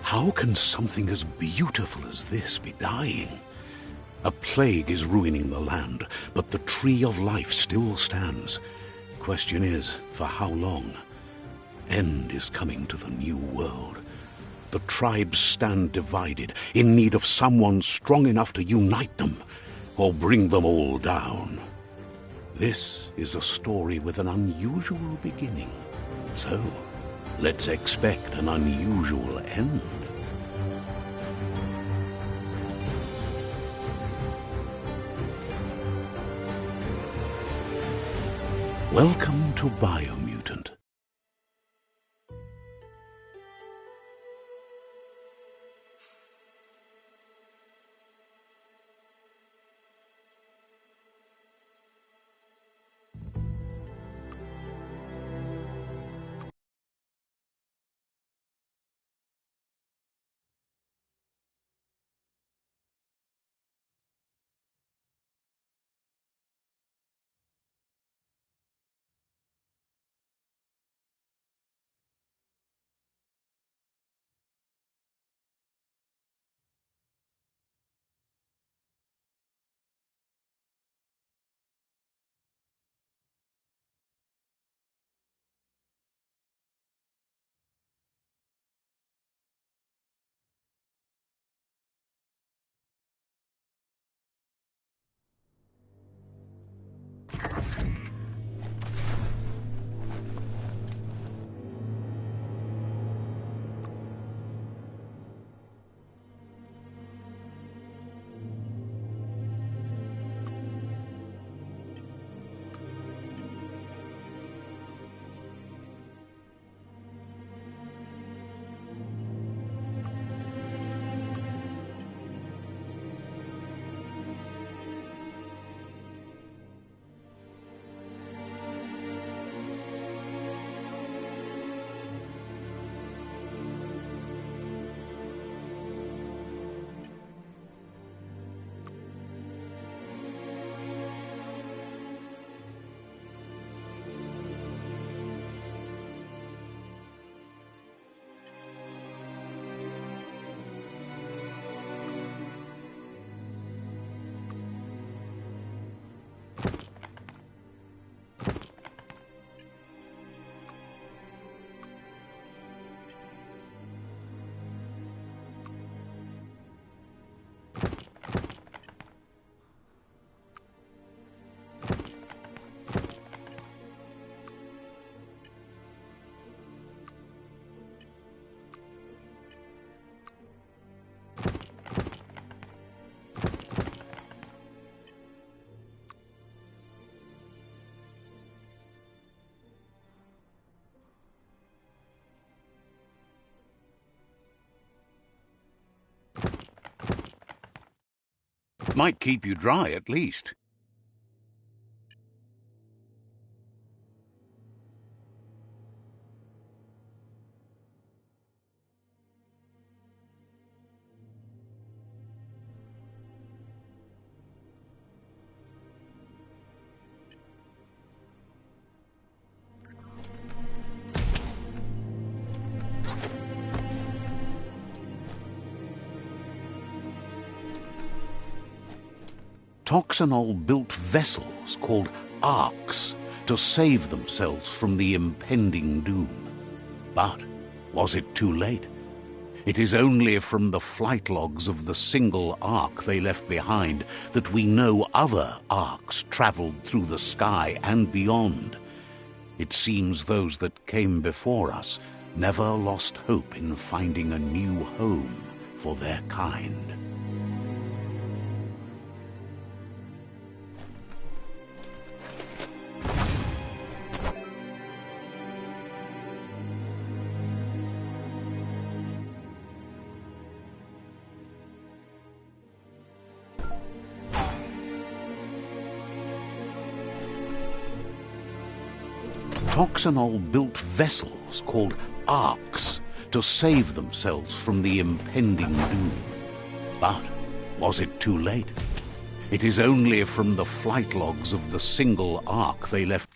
How can something as beautiful as this be dying? A plague is ruining the land, but the tree of life still stands. Question is, for how long? End is coming to the new world. The tribes stand divided, in need of someone strong enough to unite them, or bring them all down. This is a story with an unusual beginning. So, let's expect an unusual end. Welcome to Biomutant. Might keep you dry, at least. Toxanol built vessels called arks to save themselves from the impending doom. But was it too late? It is only from the flight logs of the single ark they left behind that we know other arks traveled through the sky and beyond. It seems those that came before us never lost hope in finding a new home for their kind. Toxanol built vessels called arks to save themselves from the impending doom. But was it too late? It is only from the flight logs of the single ark they left.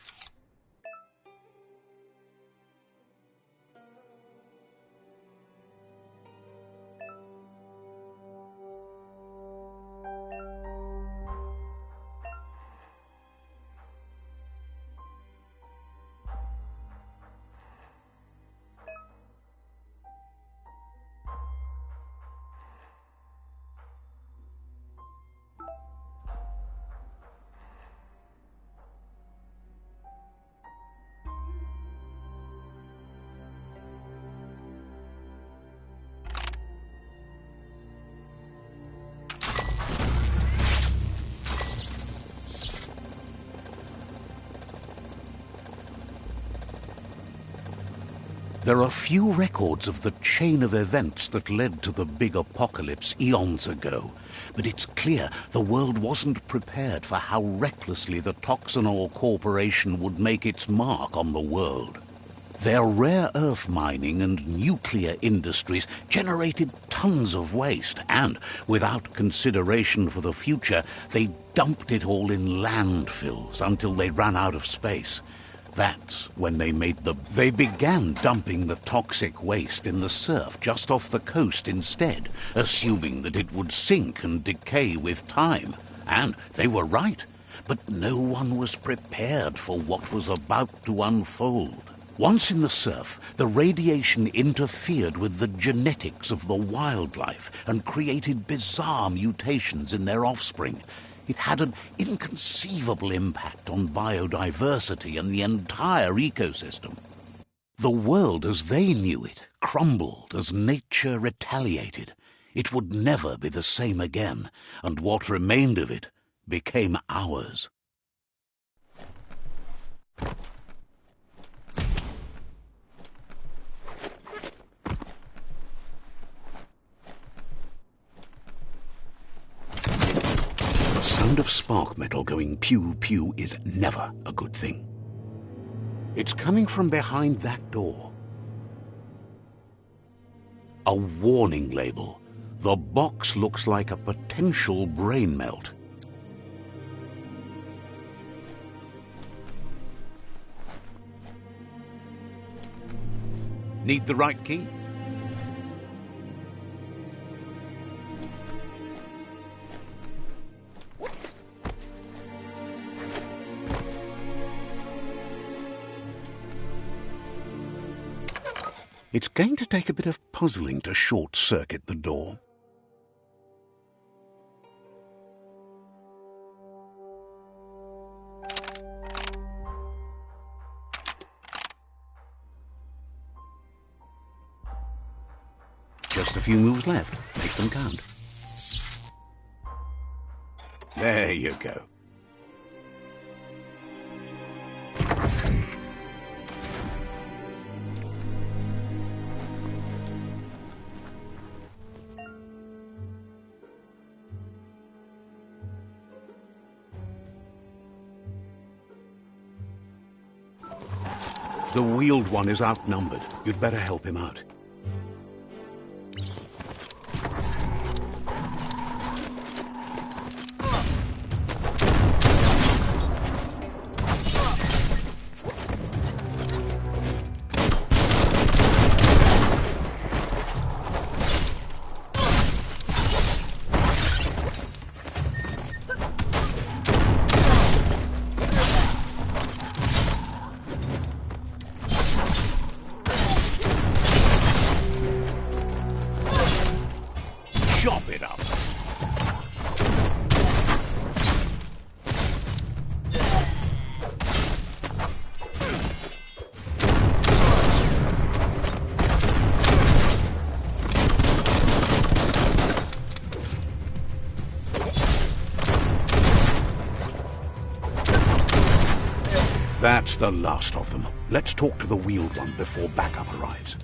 There are few records of the chain of events that led to the big apocalypse eons ago, but it's clear the world wasn't prepared for how recklessly the Toxanol Corporation would make its mark on the world. Their rare earth mining and nuclear industries generated tons of waste, and, without consideration for the future, they dumped it all in landfills until they ran out of space. That's when they began dumping the toxic waste in the surf just off the coast instead, assuming that it would sink and decay with time. And they were right, but no one was prepared for what was about to unfold. Once in the surf, the radiation interfered with the genetics of the wildlife and created bizarre mutations in their offspring. It had an inconceivable impact on biodiversity and the entire ecosystem. The world as they knew it crumbled as nature retaliated. It would never be the same again, and what remained of it became ours. The sound of spark metal going pew-pew is never a good thing. It's coming from behind that door. A warning label. The box looks like a potential brain melt. Need the right key? It's going to take a bit of puzzling to short-circuit the door. Just a few moves left. Make them count. There you go. The wheeled one is outnumbered. You'd better help him out. Chop it up. That's the last of them. Let's talk to the wheeled one before backup arrives.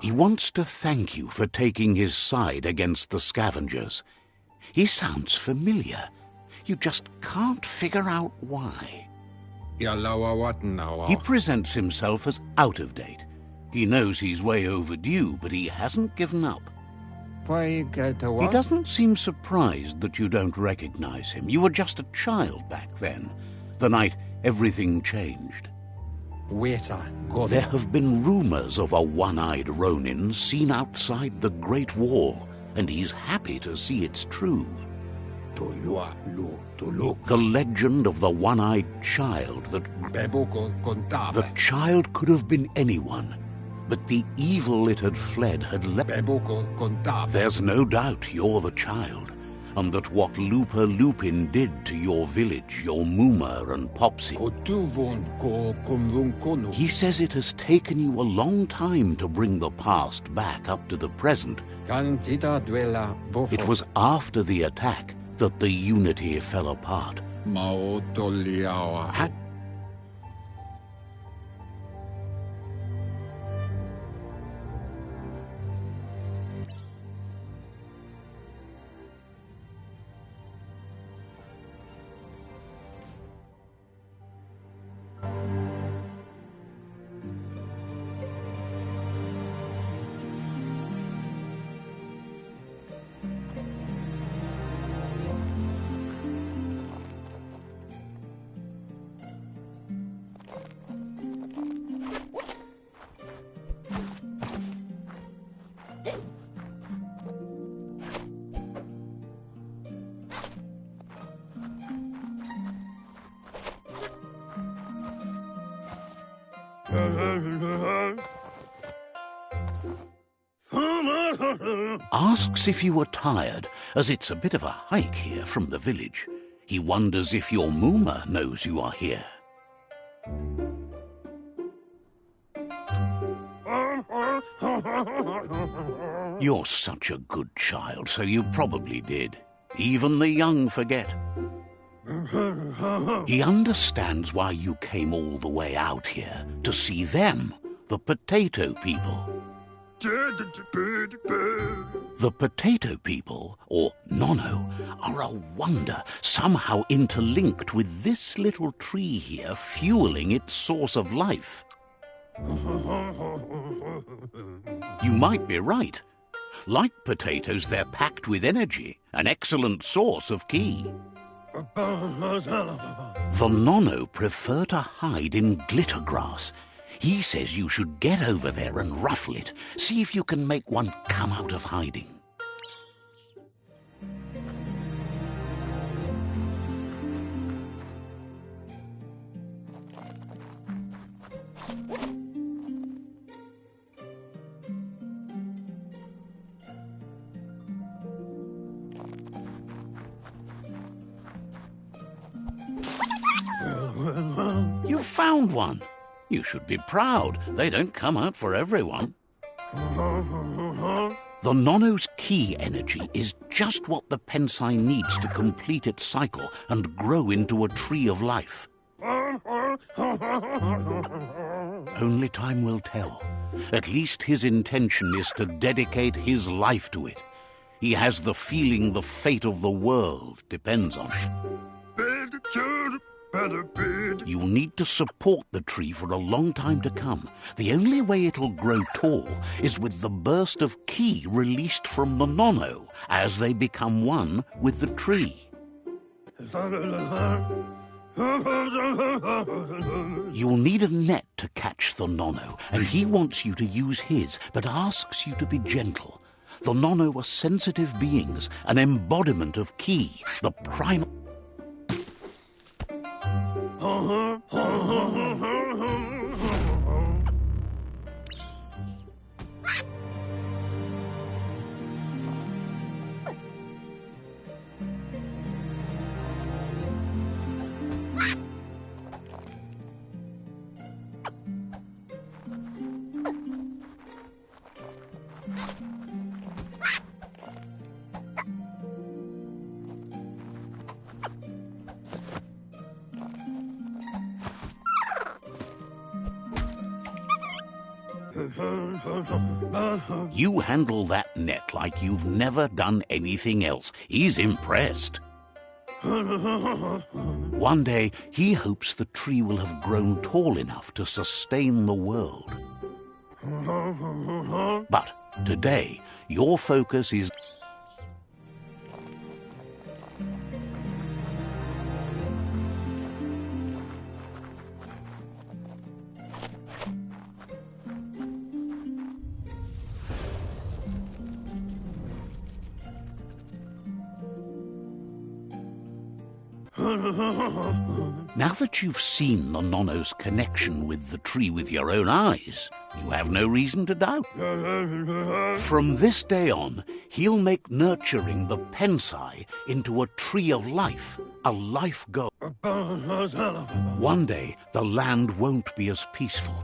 He wants to thank you for taking his side against the scavengers. He sounds familiar. You just can't figure out why. He presents himself as out of date. He knows he's way overdue, but he hasn't given up. He doesn't seem surprised that you don't recognize him. You were just a child back then, the night everything changed. There have been rumors of a one-eyed Ronin seen outside the Great Wall, and he's happy to see it's true. The legend of the one-eyed child that... The child could have been anyone, but the evil it had fled had left... There's no doubt you're the child, and that what Looper Lupin did to your village, your Muma and Popsy... He says it has taken you a long time to bring the past back up to the present. It was after the attack that the unity fell apart. Asks if you were tired, as it's a bit of a hike here from the village. He wonders if your Muma knows you are here. You're such a good child, so you probably did. Even the young forget. He understands why you came all the way out here, to see them, the potato people. The potato people, or Nono, are a wonder, somehow interlinked with this little tree here fueling its source of life. You might be right. Like potatoes, they're packed with energy, an excellent source of ki. The Nono prefer to hide in glitter grass. He says you should get over there and ruffle it. See if you can make one come out of hiding. You found one. You should be proud. They don't come out for everyone. The Nono's ki energy is just what the Pensai needs to complete its cycle and grow into a tree of life. Only time will tell. At least his intention is to dedicate his life to it. He has the feeling the fate of the world depends on it. You'll need to support the tree for a long time to come. The only way it'll grow tall is with the burst of ki released from the Nono as they become one with the tree. You'll need a net to catch the Nono, and he wants you to use his, but asks you to be gentle. The Nono are sensitive beings, an embodiment of ki, the primal... You handle that net like you've never done anything else. He's impressed. One day, he hopes the tree will have grown tall enough to sustain the world. But today, your focus is... Now that you've seen the Nonno's connection with the tree with your own eyes, you have no reason to doubt. From this day on, he'll make nurturing the Pensai into a tree of life, a life goal. One day, the land won't be as peaceful.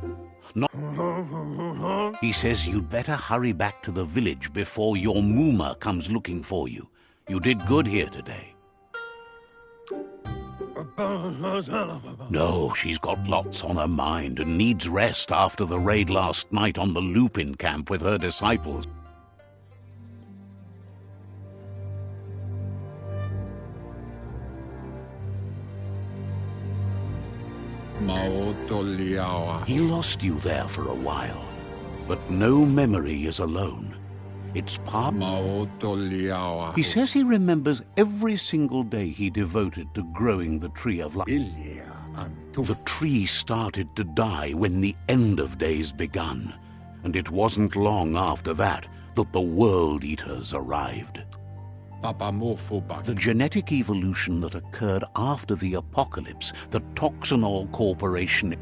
He says you'd better hurry back to the village before your Muma comes looking for you. You did good here today. No, she's got lots on her mind and needs rest after the raid last night on the Lupin camp with her disciples. He lost you there for a while, but no memory is alone. It's part. He says he remembers every single day he devoted to growing the tree of life. The tree started to die when the end of days begun, and it wasn't long after that that the World Eaters arrived. The genetic evolution that occurred after the apocalypse, the Toxanol Corporation.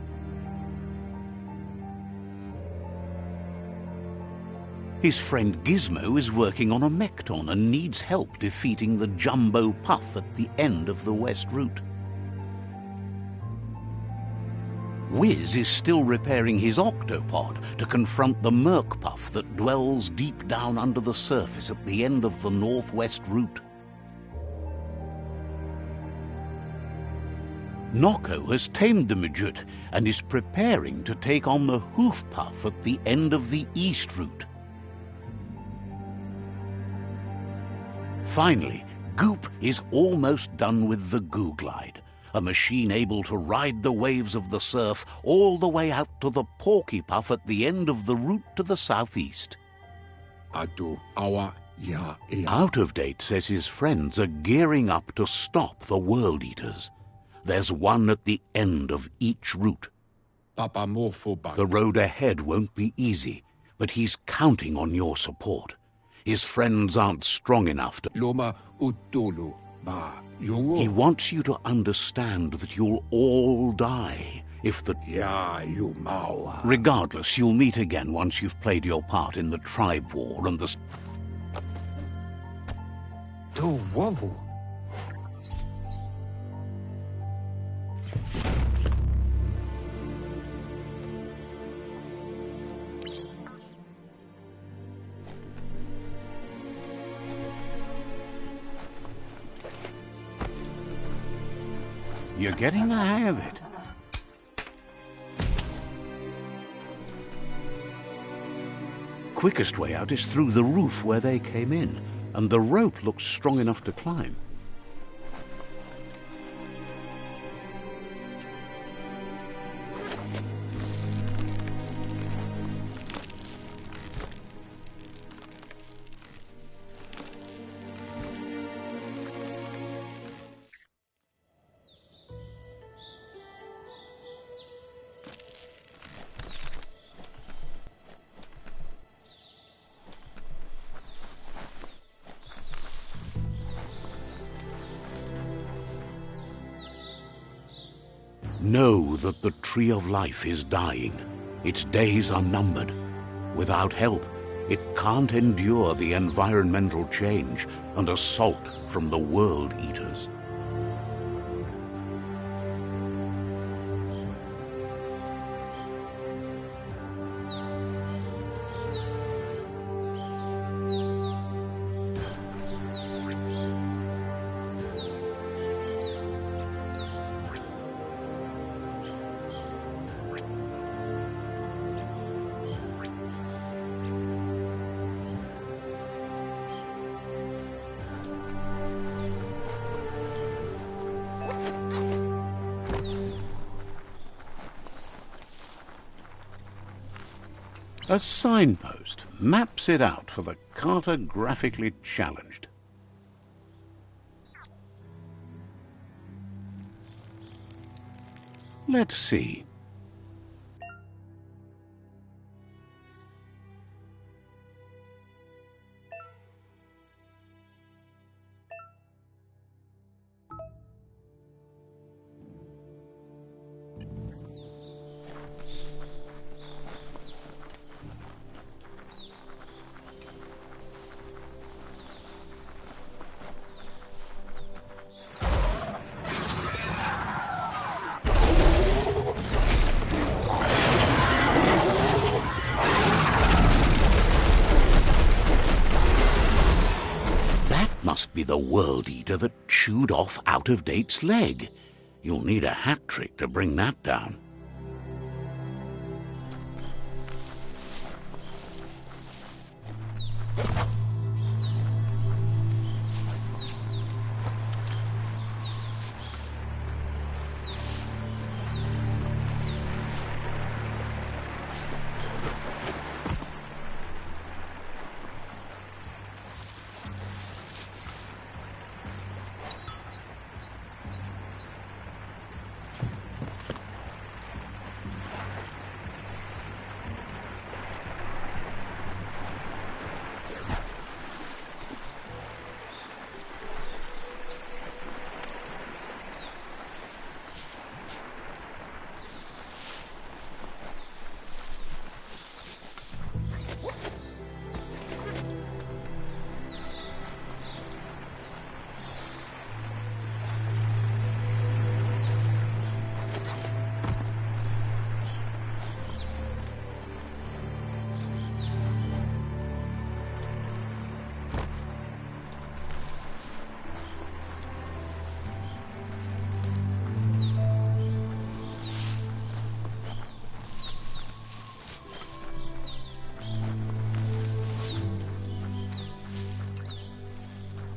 His friend Gizmo is working on a Mekton and needs help defeating the Jumbo Puff at the end of the West Route. Wiz is still repairing his octopod to confront the Merc Puff that dwells deep down under the surface at the end of the Northwest Route. Nocco has tamed the Midget and is preparing to take on the Hoof Puff at the end of the East Route. Finally, Goop is almost done with the Goo Glide, a machine able to ride the waves of the surf all the way out to the Porky Puff at the end of the route to the southeast. Out of Date says his friends are gearing up to stop the World Eaters. There's one at the end of each route. The road ahead won't be easy, but he's counting on your support. His friends aren't strong enough to... He wants you to understand that you'll all die if the... Regardless, you'll meet again once you've played your part in the tribe war and the... You're getting the hang of it. Quickest way out is through the roof where they came in, and the rope looks strong enough to climb. Know that the Tree of Life is dying. Its days are numbered. Without help, it can't endure the environmental change and assault from the World Eaters. A signpost maps it out for the cartographically challenged. Let's see. must be the World Eater that chewed off Out-of-Date's leg. You'll need a hat trick to bring that down.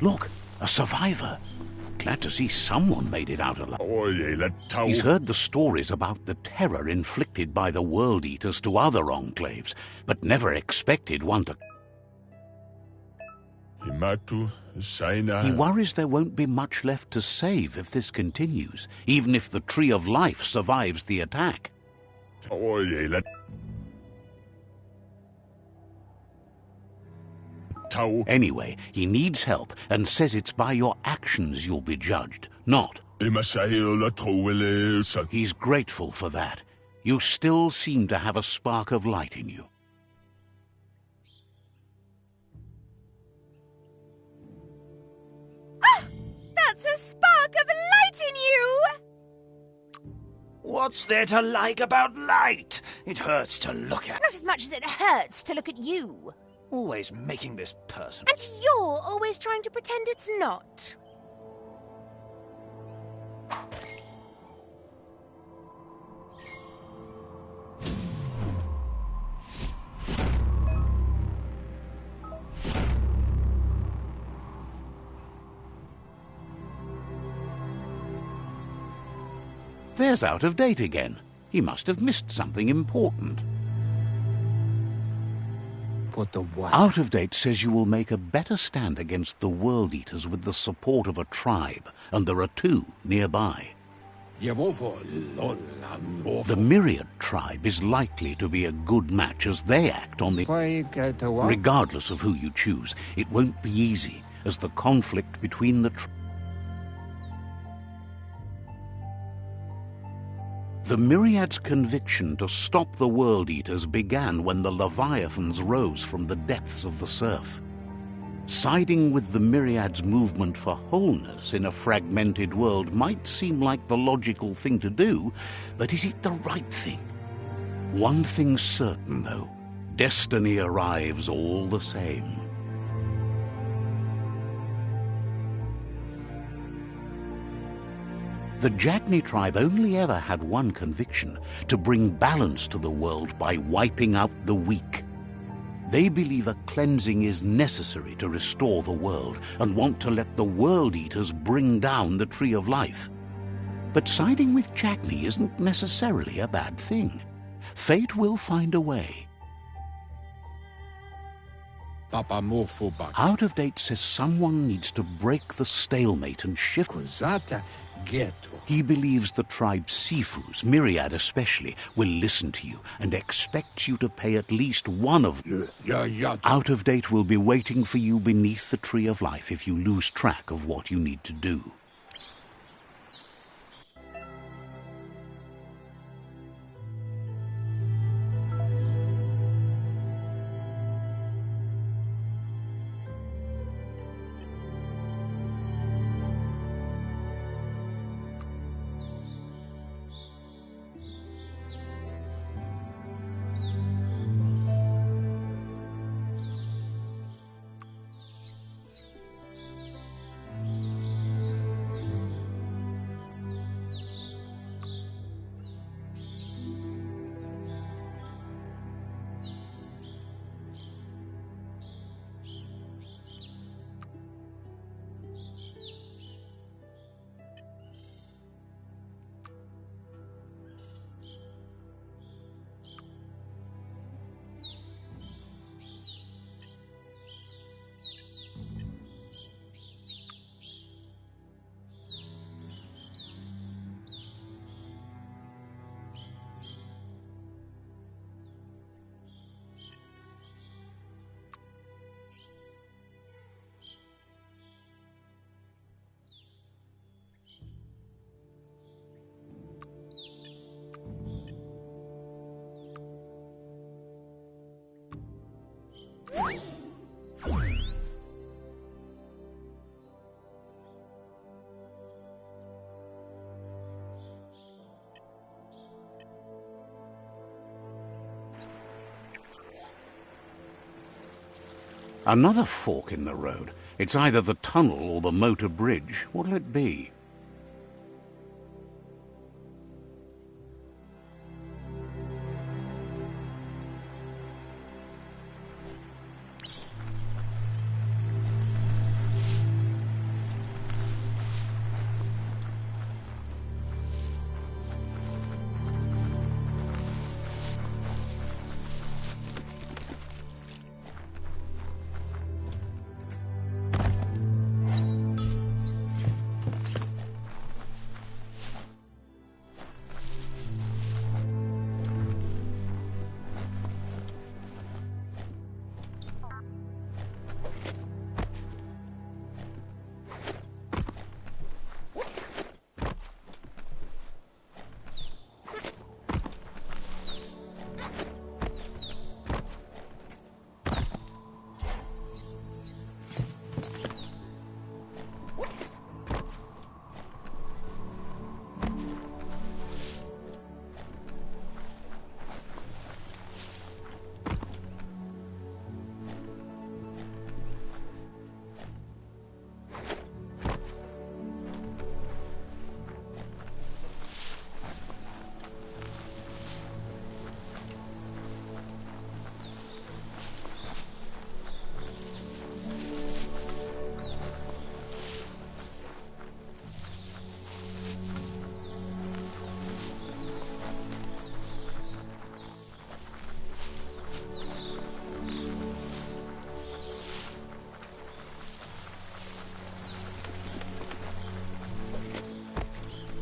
Look, a survivor. Glad to see someone made it out alive. He's heard the stories about the terror inflicted by the World Eaters to other enclaves, but never expected one to... He worries there won't be much left to save if this continues, even if the Tree of Life survives the attack. Anyway, he needs help and says it's by your actions you'll be judged, not. He's grateful for that. You still seem to have a spark of light in you. Ah! That's a spark of light in you! What's there to like about light? It hurts to look at. Not as much as it hurts to look at you. Always making this person. And you're always trying to pretend it's not. There's Out-of-Date again. He must have missed something important. Out-of-Date says you will make a better stand against the World Eaters with the support of a tribe, and there are two nearby. The Myriad tribe is likely to be a good match as they act on the... Regardless of who you choose, it won't be easy, as the conflict between the... The Myriad's conviction to stop the World Eaters began when the Leviathans rose from the depths of the surf. Siding with the Myriad's movement for wholeness in a fragmented world might seem like the logical thing to do, but is it the right thing? One thing's certain, though. Destiny arrives all the same. The Jagni tribe only ever had one conviction: to bring balance to the world by wiping out the weak. They believe a cleansing is necessary to restore the world and want to let the World Eaters bring down the Tree of Life. But siding with Jagni isn't necessarily a bad thing. Fate will find a way. Out-of-Date says someone needs to break the stalemate and shift. He believes the tribe Sifus, Myriad especially, will listen to you and expects you to pay at least one of them. Out-of-Date will be waiting for you beneath the Tree of Life if you lose track of what you need to do. Another fork in the road. It's either the tunnel or the motor bridge. What'll it be?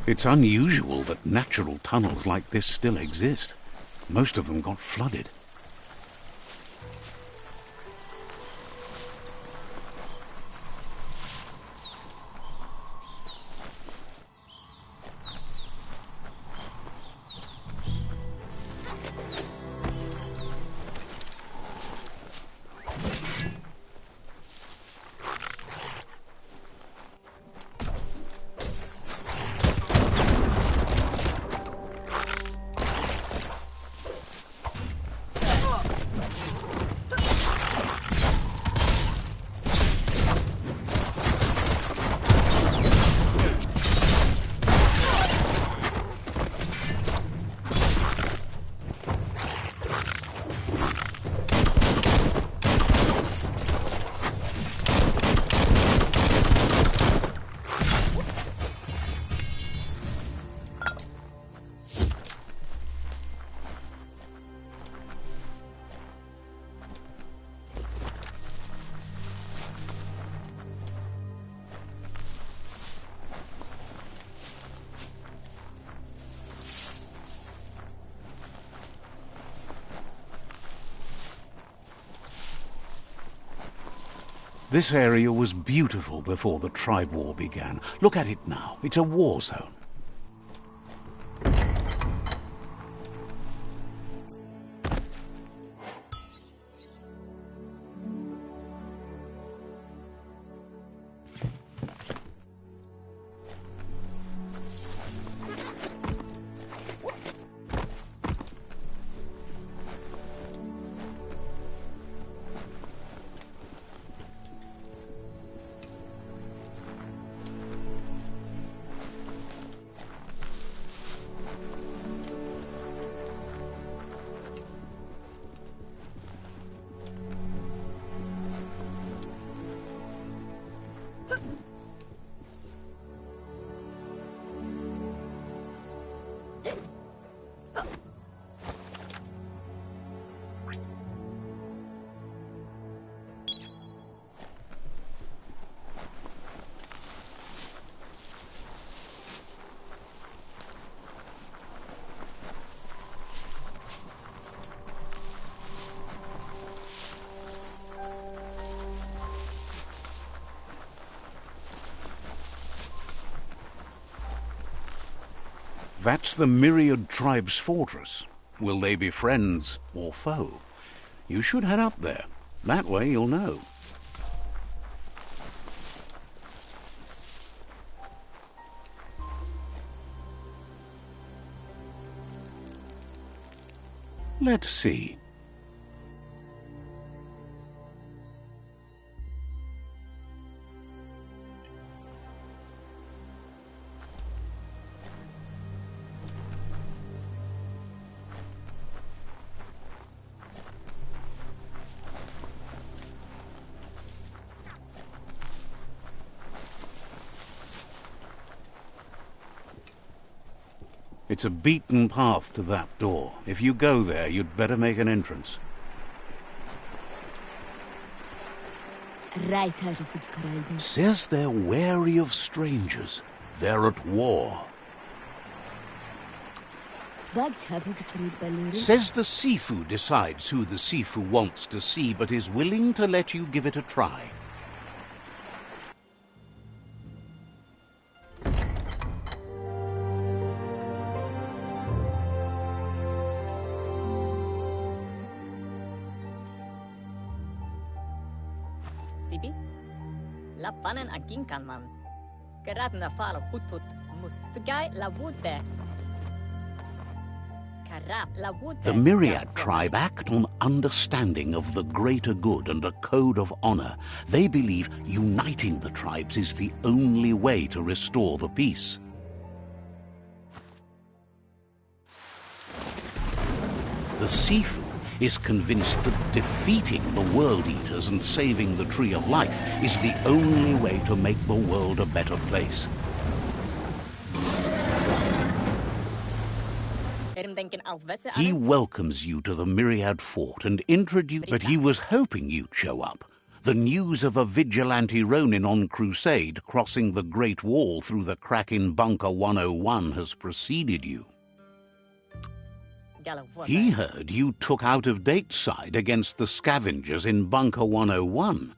It's unusual that natural tunnels like this still exist. Most of them got flooded. This area was beautiful before the tribe war began. Look at it now. It's a war zone. That's the Myriad Tribe's fortress. Will they be friends or foe? You should head up there. That way you'll know. Let's see. It's a beaten path to that door. If you go there, you'd better make an entrance. Says they're wary of strangers. They're at war. Says the Sifu decides who the Sifu wants to see, but is willing to let you give it a try. Sibi? La fanen agin kan man. Geradna fal hutut mustugai la wudde. The Myriad tribe act on understanding of the greater good and a code of honor. They believe uniting the tribes is the only way to restore the peace. The Sifu is convinced that defeating the World Eaters and saving the Tree of Life is the only way to make the world a better place. He welcomes you to the Myriad Fort and but he was hoping you'd show up. The news of a vigilante Ronin on crusade crossing the Great Wall through the crack in Bunker 101 has preceded you. He heard you took out-of-date side against the scavengers in Bunker 101.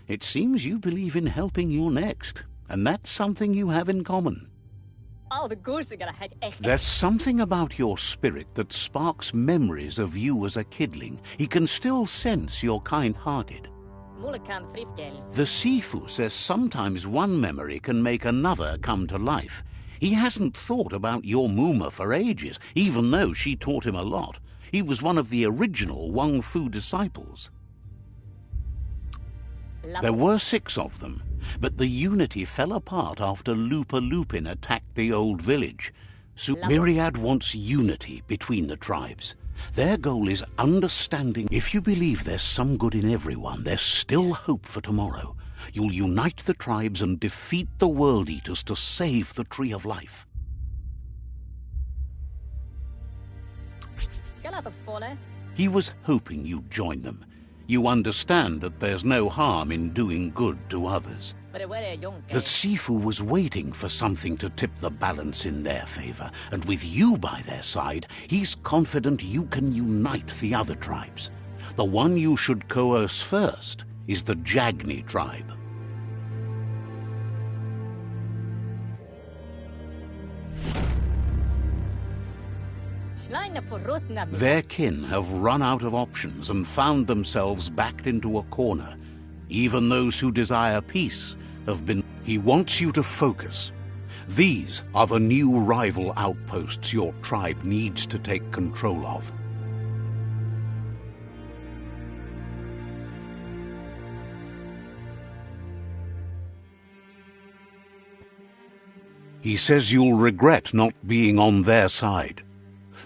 It seems you believe in helping your next, and that's something you have in common. There's something about your spirit that sparks memories of you as a kidling. He can still sense you're kind-hearted. The Sifu says sometimes one memory can make another come to life. He hasn't thought about your Muma for ages, even though she taught him a lot. He was one of the original Wang Fu disciples. There were 6 of them, but the unity fell apart after Lupa Lupin attacked the old village. So Myriad wants unity between the tribes. Their goal is understanding. If you believe there's some good in everyone, there's still hope for tomorrow. You'll unite the tribes and defeat the World Eaters to save the Tree of Life. He was hoping you'd join them. You understand that there's no harm in doing good to others. The Sifu was waiting for something to tip the balance in their favor, and with you by their side, he's confident you can unite the other tribes. The one you should coerce first is the Jagni tribe. Their kin have run out of options and found themselves backed into a corner. Even those who desire peace have been... He wants you to focus. These are the new rival outposts your tribe needs to take control of. He says you'll regret not being on their side.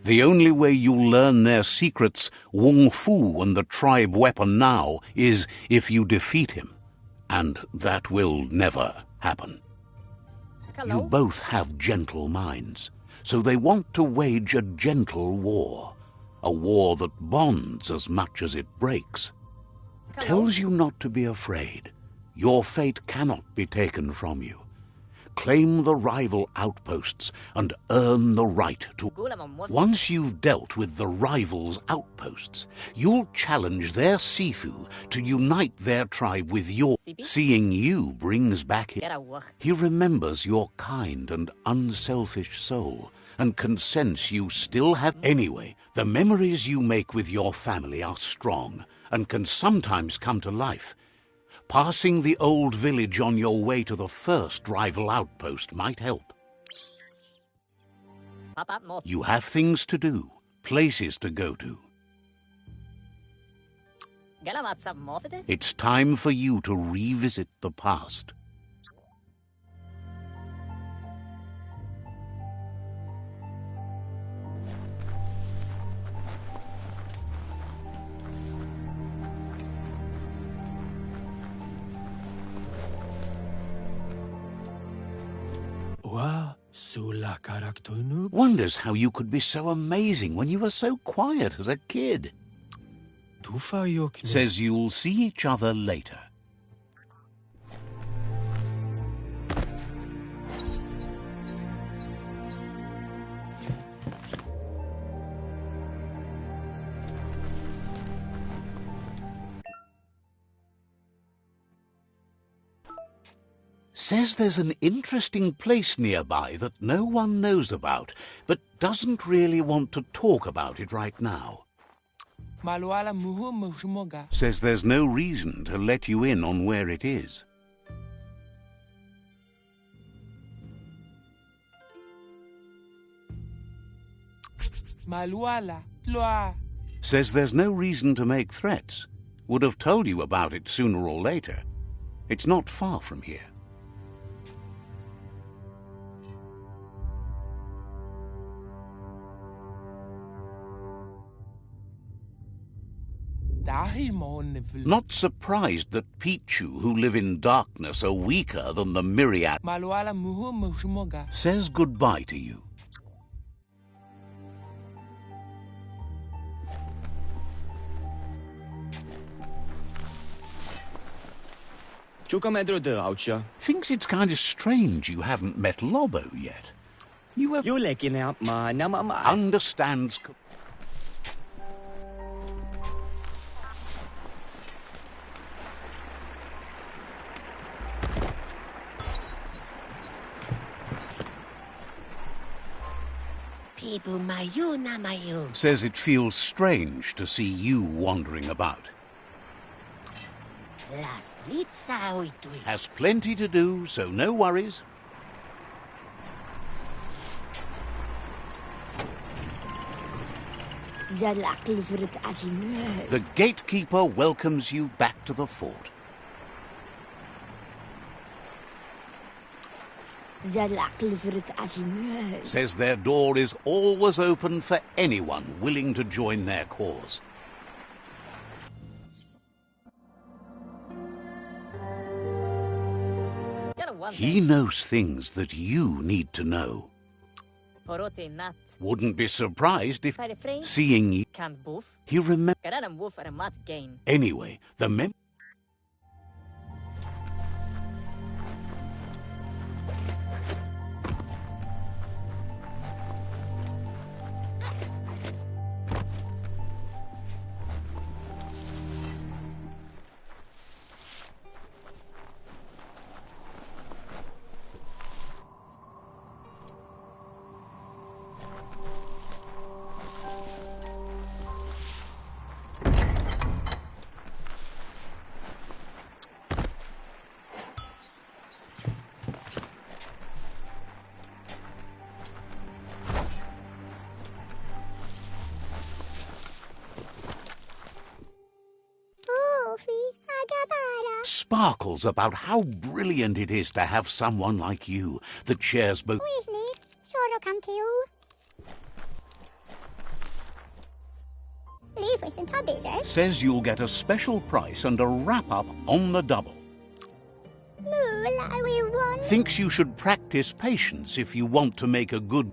The only way you'll learn their secrets, Wung Fu and the tribe weapon now, is if you defeat him. And that will never happen. You both have gentle minds, so they want to wage a gentle war. A war that bonds as much as it breaks. Tells you not to be afraid. Your fate cannot be taken from you. claim the rival outposts and earn the right to... Once you've dealt with the rival's outposts, you'll challenge their Sifu to unite their tribe with your... Seeing you brings back... He remembers your kind and unselfish soul and can sense you still have... Anyway, the memories you make with your family are strong and can sometimes come to life. Passing the old village on your way to the first rival outpost might help. You have things to do, places to go to. It's time for you to revisit the past. Wonders how you could be so amazing when you were so quiet as a kid. Says you'll see each other later. Says there's an interesting place nearby that no one knows about, but doesn't really want to talk about it right now. Says there's no reason to let you in on where it is. Says there's no reason to make threats. Would have told you about it sooner or later. It's not far from here. Not surprised that Pichu, who live in darkness, are weaker than the myriad. Says goodbye to you. Thinks it's kind of strange you haven't met Lobo yet. You have... Understands... Says it feels strange to see you wandering about. Has plenty to do, so no worries. The gatekeeper welcomes you back to the fort. Says their door is always open for anyone willing to join their cause. He knows things that you need to know. Wouldn't be surprised if, seeing you, he remembers. Anyway, the sparkles about how brilliant it is to have someone like you that shares both. Says you'll get a special price and a wrap-up on the double. Thinks you should practice patience if you want to make a good...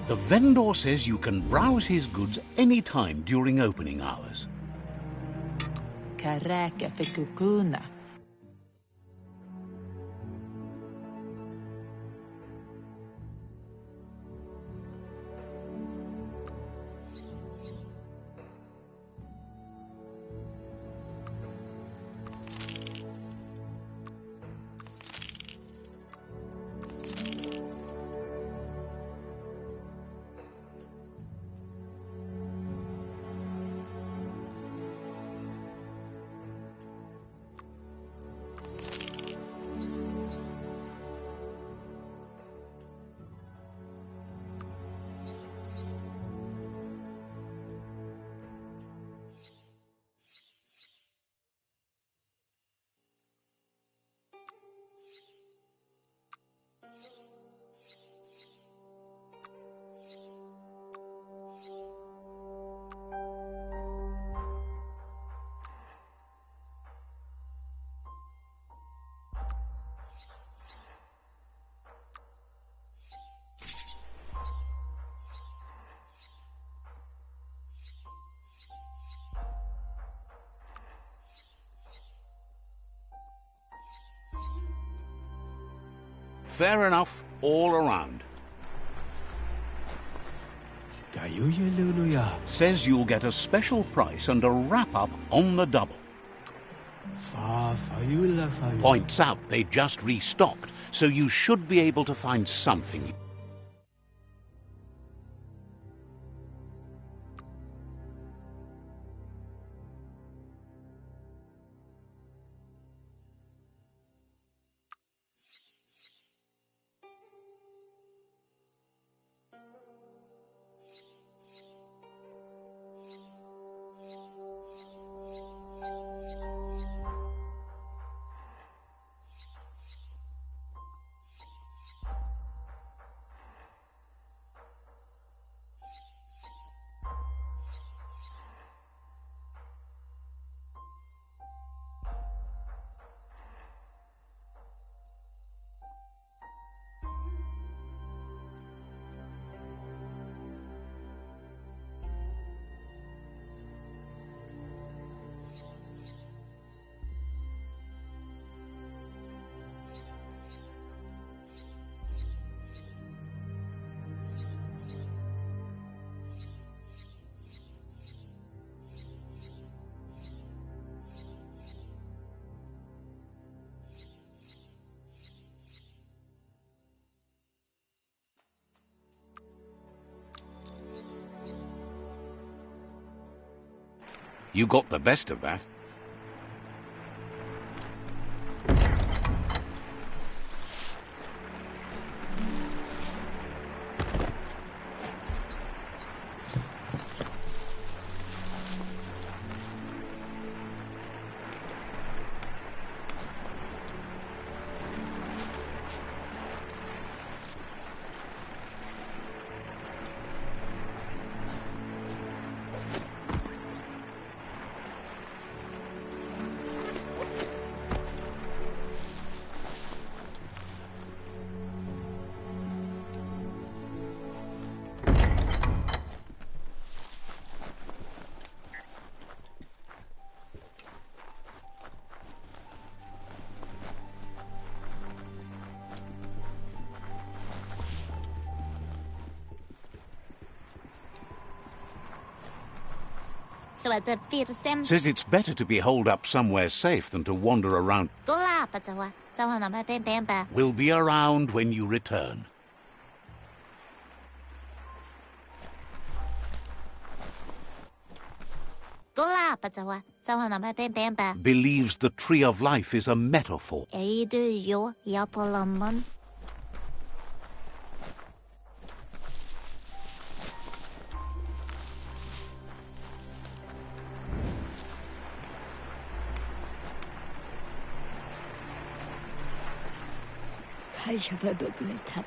The vendor says you can browse his goods any time during opening hours. Fair enough all around. Says you'll get a special price and a wrap-up on the double. Points out they just restocked, so you should be able to find something. You got the best of that. Says it's better to be holed up somewhere safe than to wander around. We'll be around when you return. Believes the tree of life is a metaphor.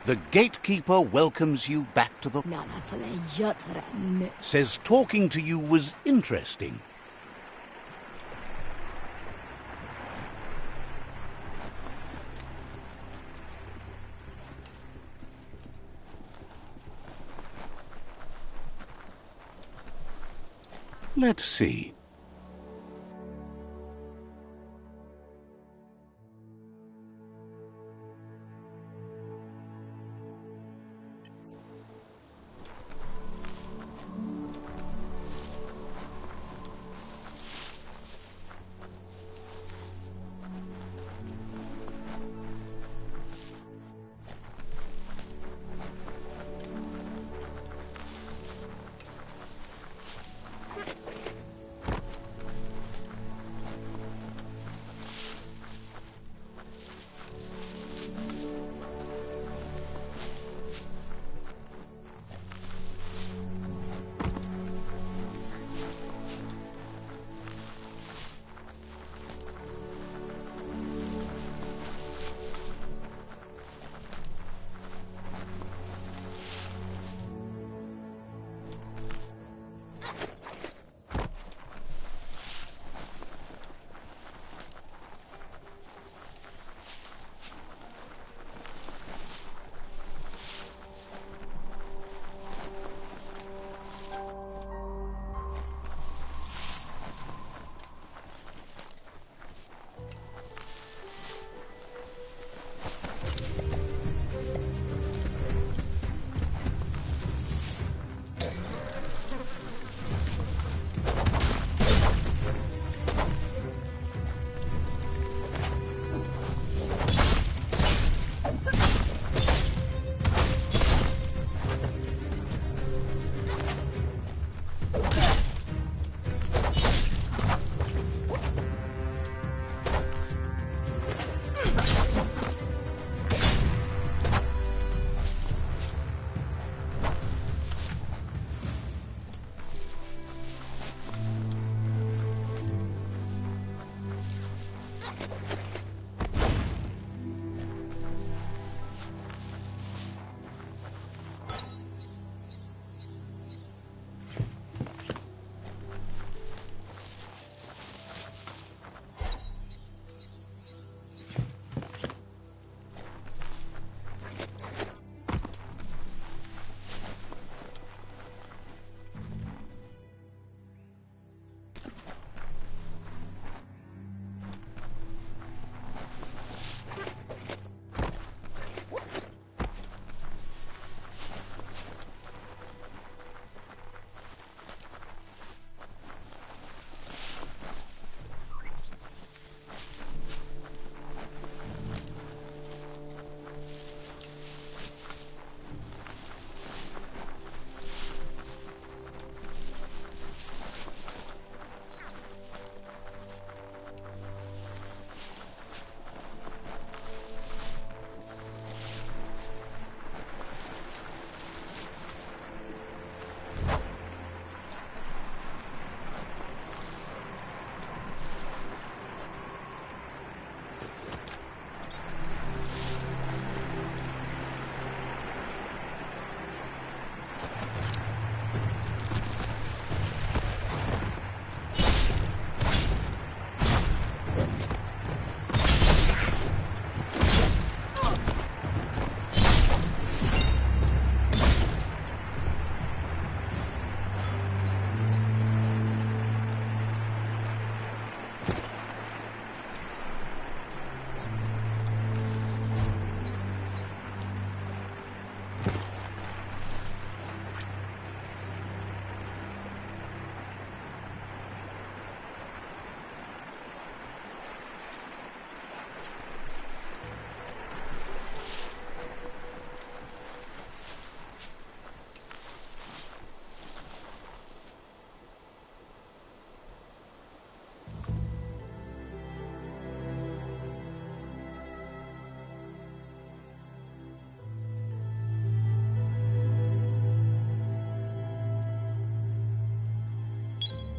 The gatekeeper welcomes you back to the... Says talking to you was interesting. Let's see.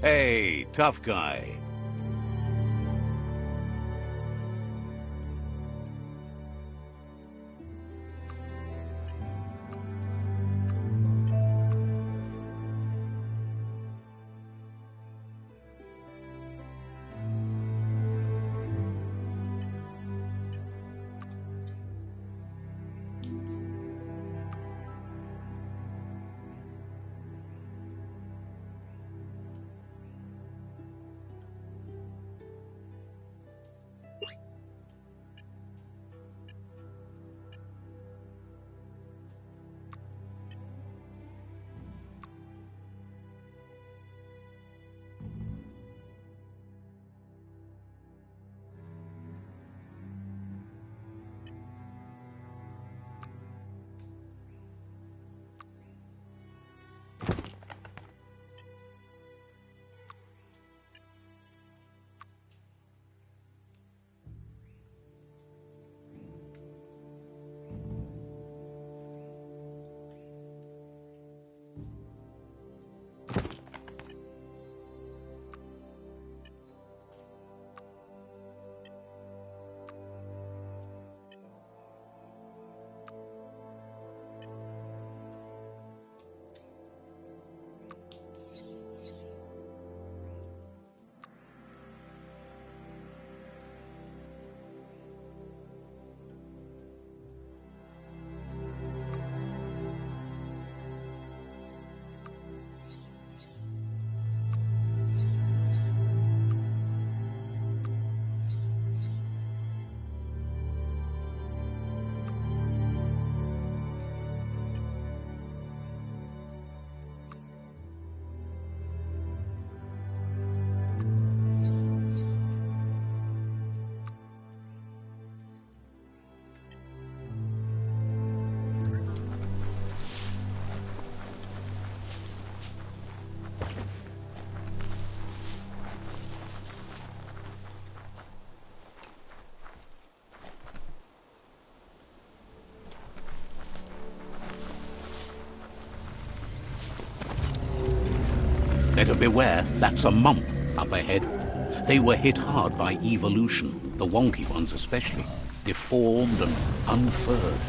Hey, tough guy. Better beware, that's a mump up ahead. They were hit hard by evolution, the wonky ones especially, deformed and unfurred.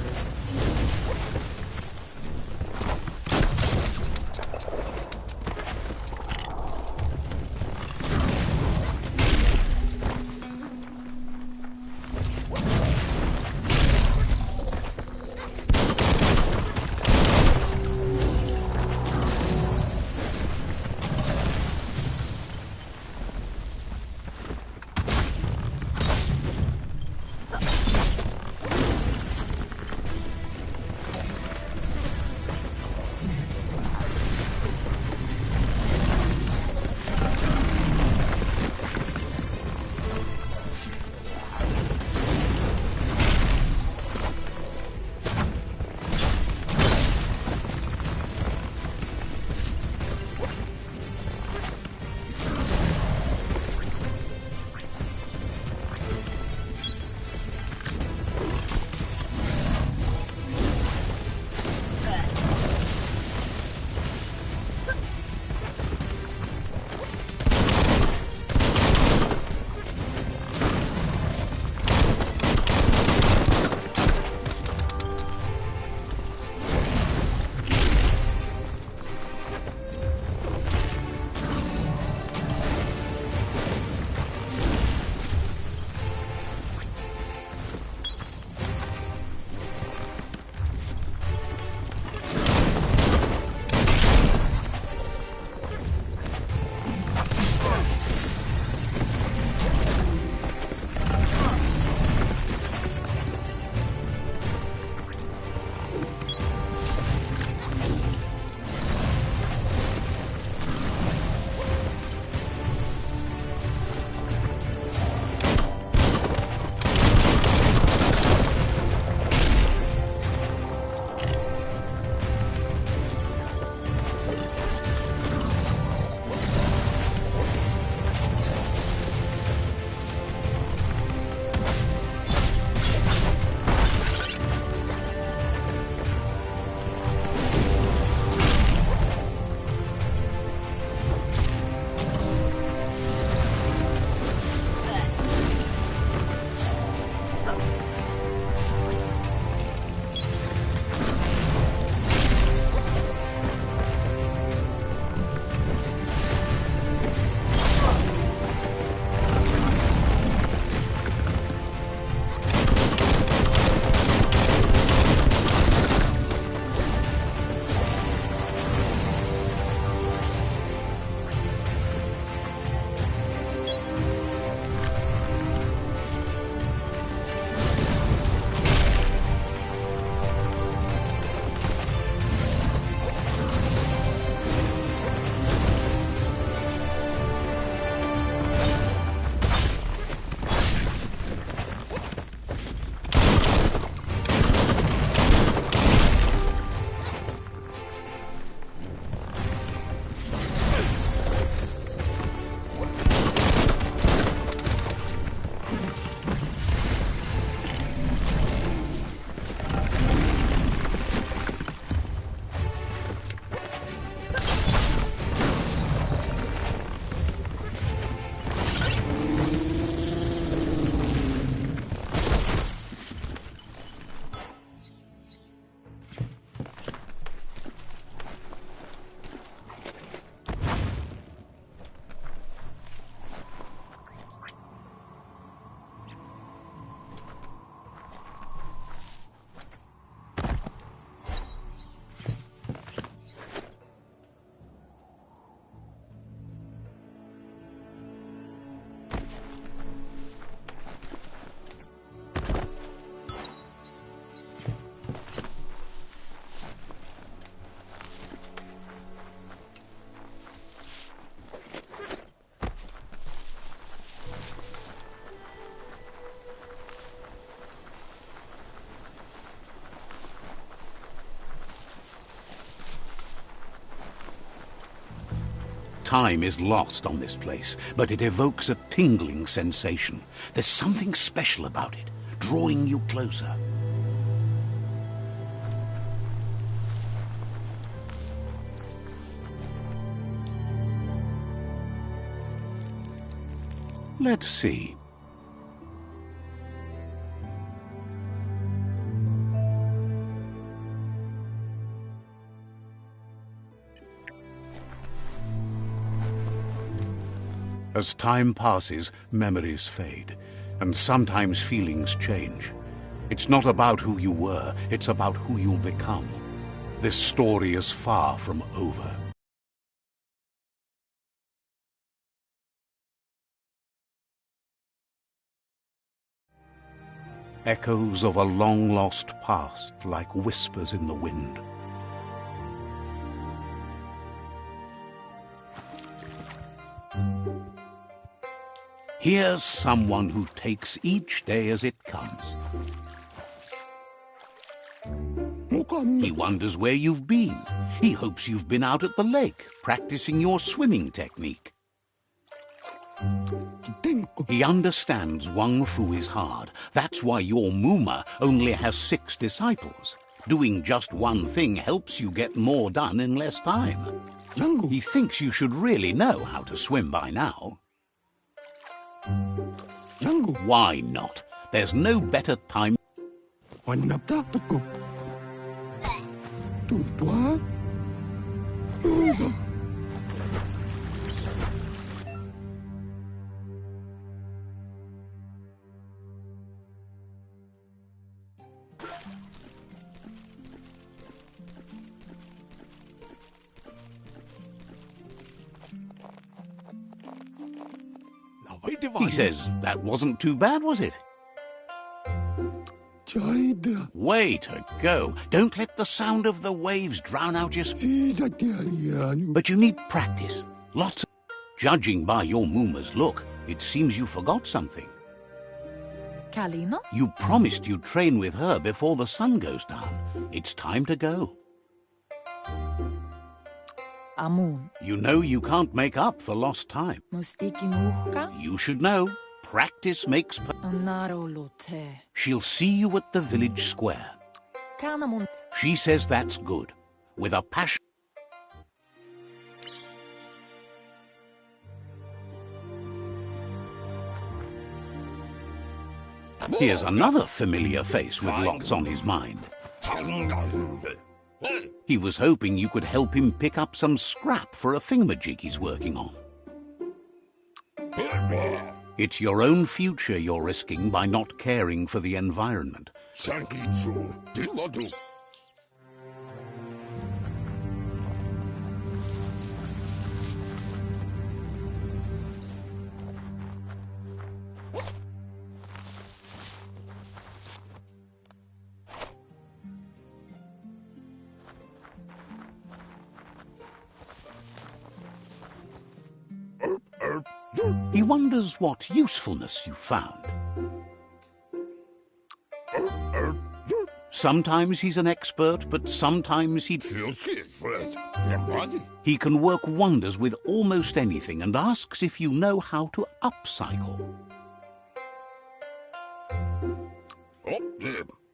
Time is lost on this place, but it evokes a tingling sensation. There's something special about it, drawing you closer. Let's see. As time passes, memories fade, and sometimes feelings change. It's not about who you were, it's about who you'll become. This story is far from over. Echoes of a long-lost past, like whispers in the wind. Here's someone who takes each day as it comes. He wonders where you've been. He hopes you've been out at the lake, practicing your swimming technique. He understands Wang Fu is hard. That's why your Muma only has 6 disciples. Doing just one thing helps you get more done in less time. He thinks you should really know how to swim by now. Why not? There's no better time. He says, that wasn't too bad, was it? Way to go. Don't let the sound of the waves drown out your But you need practice. Lots of... Judging by your Muma's look, it seems you forgot something. Kalina? You promised you'd train with her before the sun goes down. It's time to go. Amun. You know you can't make up for lost time. Mustiki muhka? You should know. Practice makes... Narolote. She'll see you at the village square. Kanamunt. She says that's good. With a passion... Here's another familiar face with lots on his mind. He was hoping you could help him pick up some scrap for a thingamajig he's working on. It's your own future you're risking by not caring for the environment. He wonders what usefulness you found. Sometimes he's an expert, but sometimes he can work wonders with almost anything and asks if you know how to upcycle.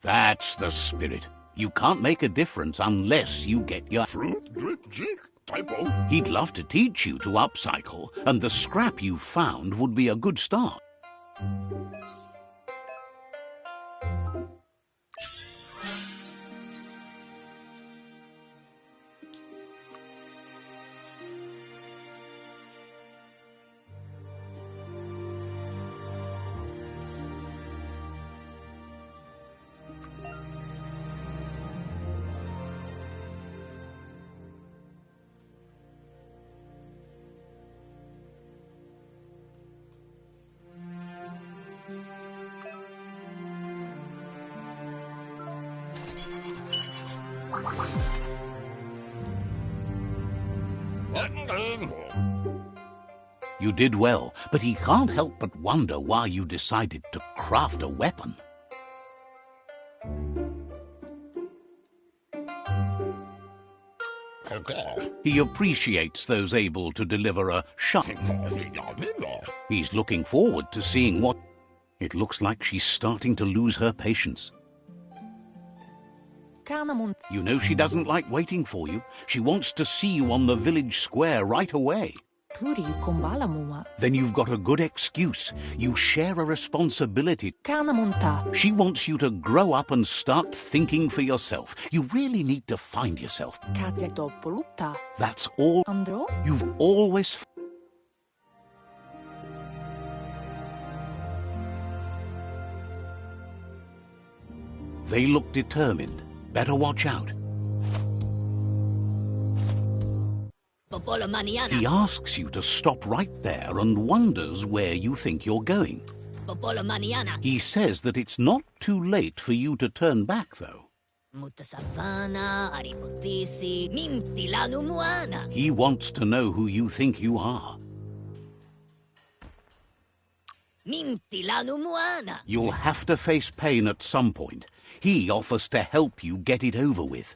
That's the spirit. You can't make a difference unless you get your... He'd love to teach you to upcycle, and the scrap you found would be a good start. You did well, but he can't help but wonder why you decided to craft a weapon. He appreciates those able to deliver a shot. He's looking forward to seeing what... It looks like she's starting to lose her patience. You know she doesn't like waiting for you. She wants to see you on the village square right away. Kuri kumbala mua. Then you've got a good excuse. You share a responsibility. Kana munta. She wants you to grow up and start thinking for yourself. You really need to find yourself. Katja Doppolutta. That's all. Andro? You've always... They look determined. Better watch out. He asks you to stop right there and wonders where you think you're going. He says that it's not too late for you to turn back, though. He wants to know who you think you are. You'll have to face pain at some point. He offers to help you get it over with.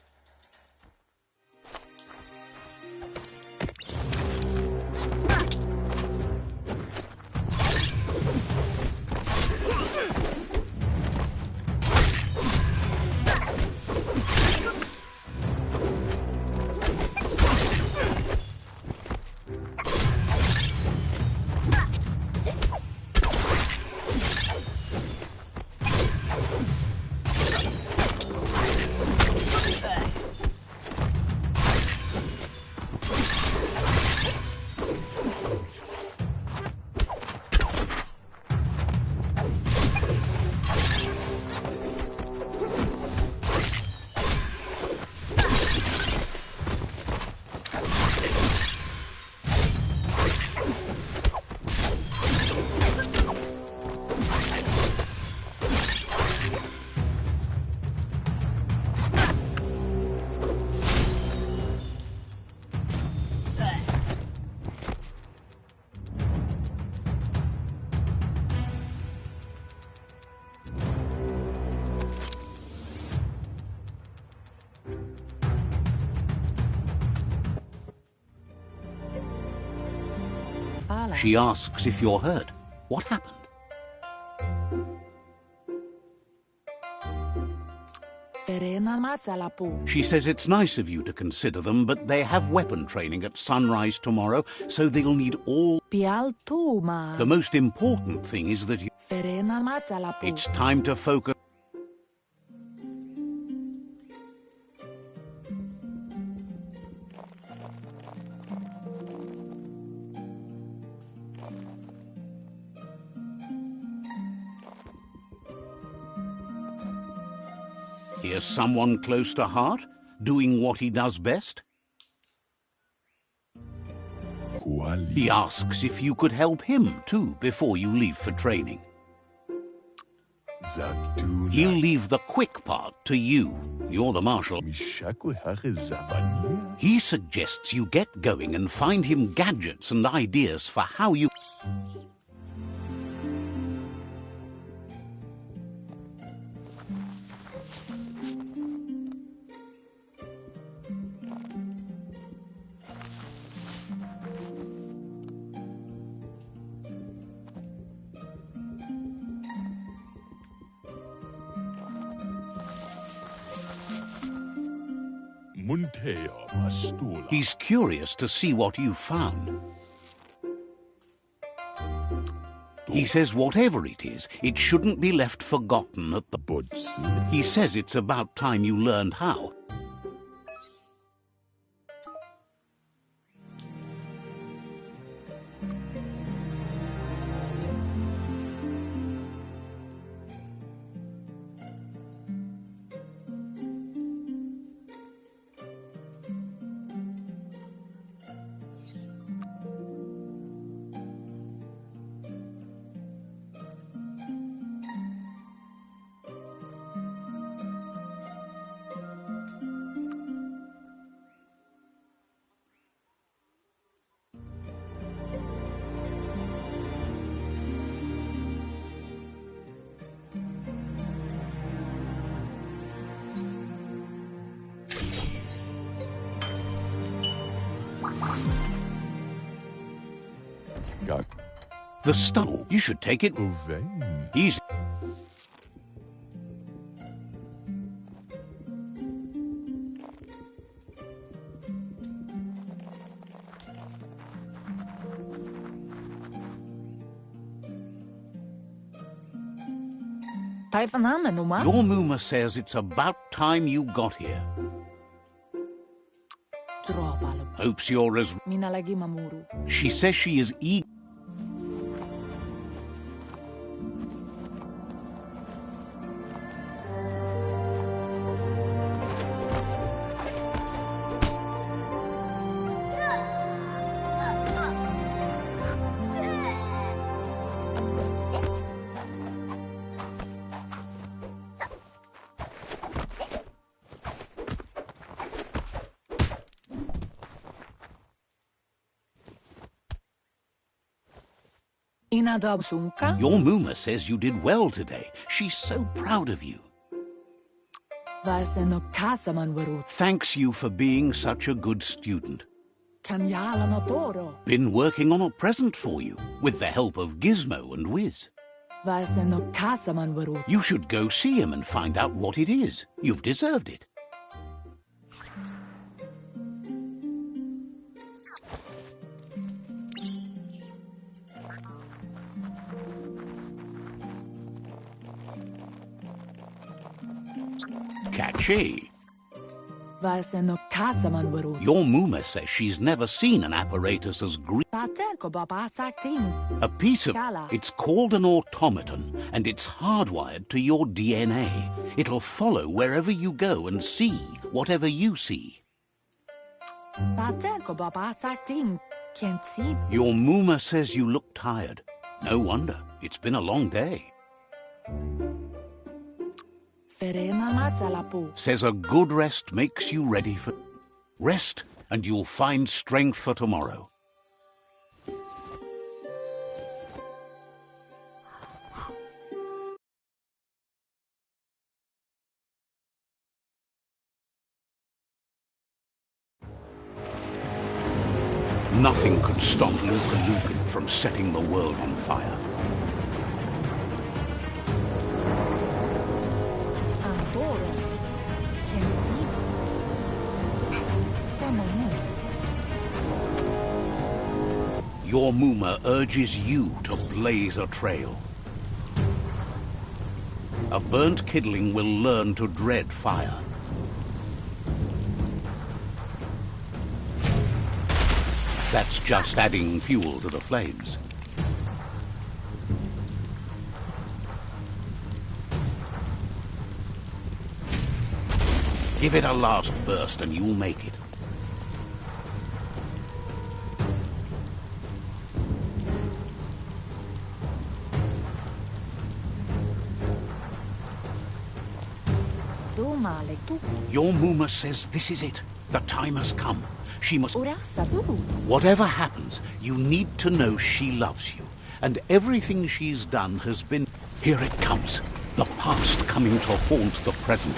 She asks if you're hurt. What happened? She says it's nice of you to consider them, but they have weapon training at sunrise tomorrow, so they'll need all... The most important thing is that you... It's time to focus... Here's someone close to heart, doing what he does best. He asks if you could help him, too, before you leave for training. He'll leave the quick part to you. You're the marshal. He suggests you get going and find him gadgets and ideas for how you... He's curious to see what you found. He says whatever it is, it shouldn't be left forgotten at the... He says it's about time you learned how. The stuff. You should take it. He's... Taifanana numa. Your Muma says it's about time you got here. Tropalo. Hopes you're as... Mina lagi mamuru. She says she is eager. Inadabsunka. Your Muma says you did well today. She's so proud of you. Vasenok tasaman warut. Thanks you for being such a good student. Kanyala notoro. Been working on a present for you, with the help of Gizmo and Wiz. Vasenok tasaman warut. You should go see him and find out what it is. You've deserved it. Catchy. Vasenok tasaman warut. Your Muma says she's never seen an apparatus as green. Tatenko baba sakting. A piece of... Gala. It's called an automaton, and it's hardwired to your DNA. It'll follow wherever you go and see whatever you see. Tatenko baba sakting. Can't see. Your Muma says you look tired. No wonder. It's been a long day. Ferena masalapu. Says a good rest makes you ready for... Rest, and you'll find strength for tomorrow. Nothing could stop Luka Lukin from setting the world on fire. Andoro. Can't see. Tamamu. Your Muma urges you to blaze a trail. A burnt kidling will learn to dread fire. That's just adding fuel to the flames. Give it a last burst and you'll make it. Domale tu. Your Muma says this is it. The time has come. She must... Urasa bubut. Whatever happens, you need to know she loves you. And everything she's done has been... Here it comes. The past coming to haunt the present.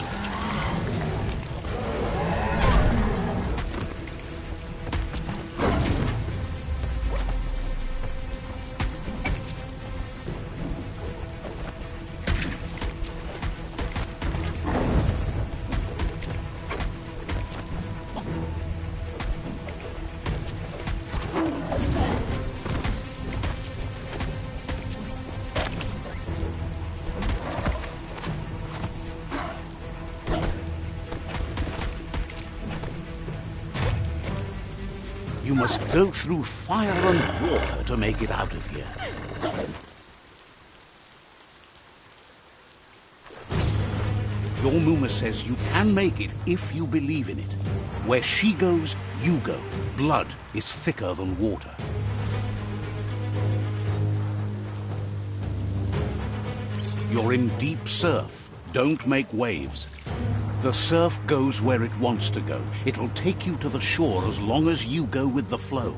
You must go through fire and water to make it out of here. Your Muma says you can make it if you believe in it. Where she goes, you go. Blood is thicker than water. You're in deep surf. Don't make waves. The surf goes where it wants to go. It'll take you to the shore as long as you go with the flow.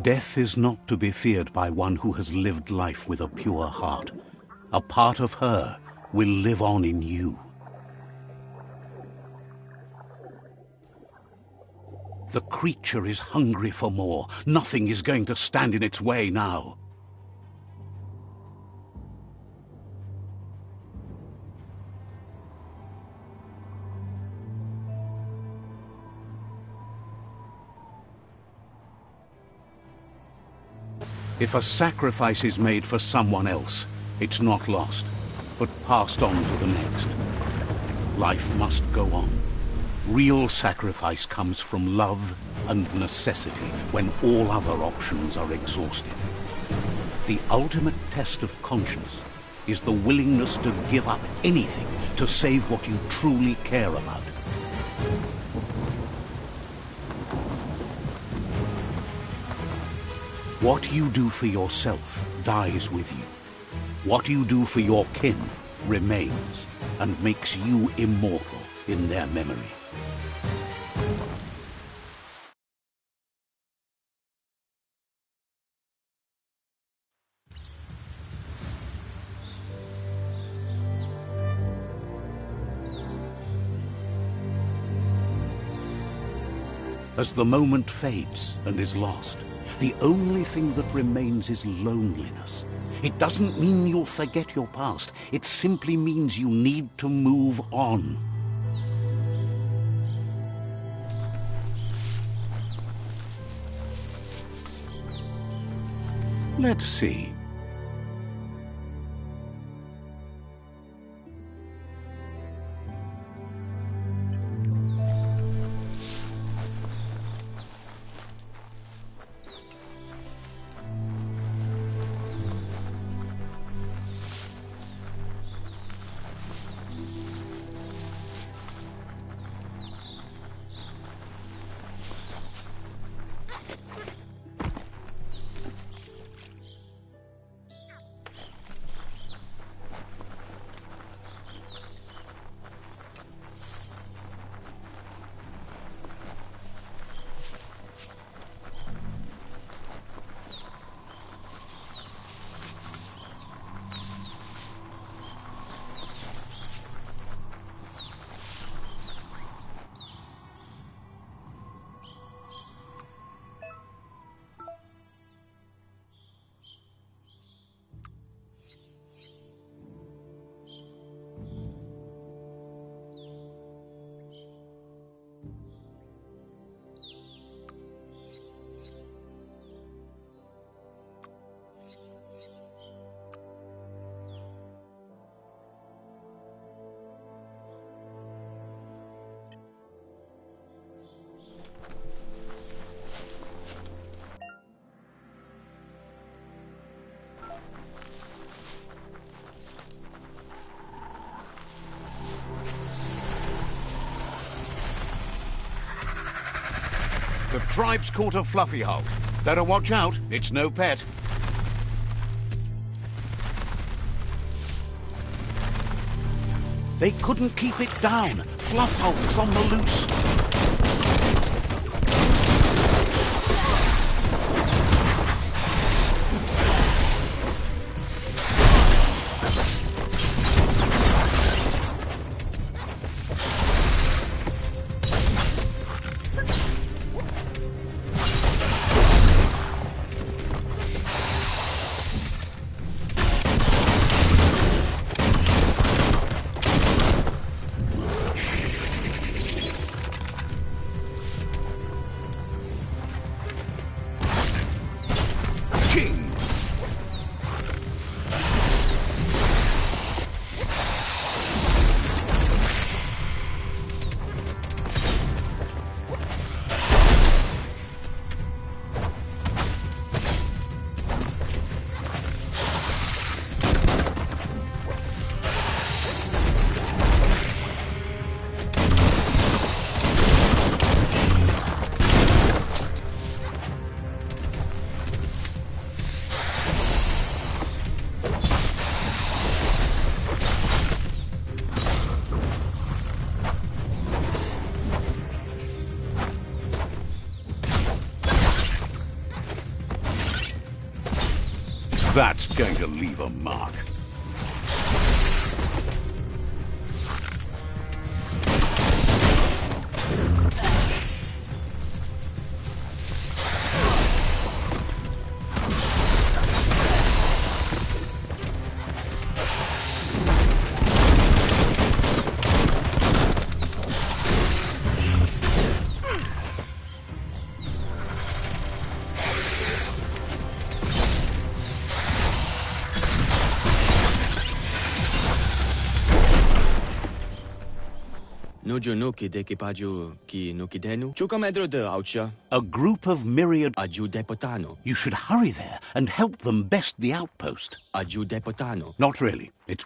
Death is not to be feared by one who has lived life with a pure heart. A part of her will live on in you. The creature is hungry for more. Nothing is going to stand in its way now. If a sacrifice is made for someone else, it's not lost, but passed on to the next. Life must go on. Real sacrifice comes from love and necessity when all other options are exhausted. The ultimate test of conscience is the willingness to give up anything to save what you truly care about. What you do for yourself dies with you. What you do for your kin remains and makes you immortal in their memory. As the moment fades and is lost, the only thing that remains is loneliness. It doesn't mean you'll forget your past. It simply means you need to move on. Let's see. The tribe's caught a fluffy hulk. Better watch out, it's no pet. They couldn't keep it down. Fluff hulk's on the loose. That's going to leave a mark. Nojo no ki dekipaju ki no kidenu. Chuka medro de aucha. A group of myriad... Aju depotano. You should hurry there and help them best the outpost. Aju depotano. Not really. It's...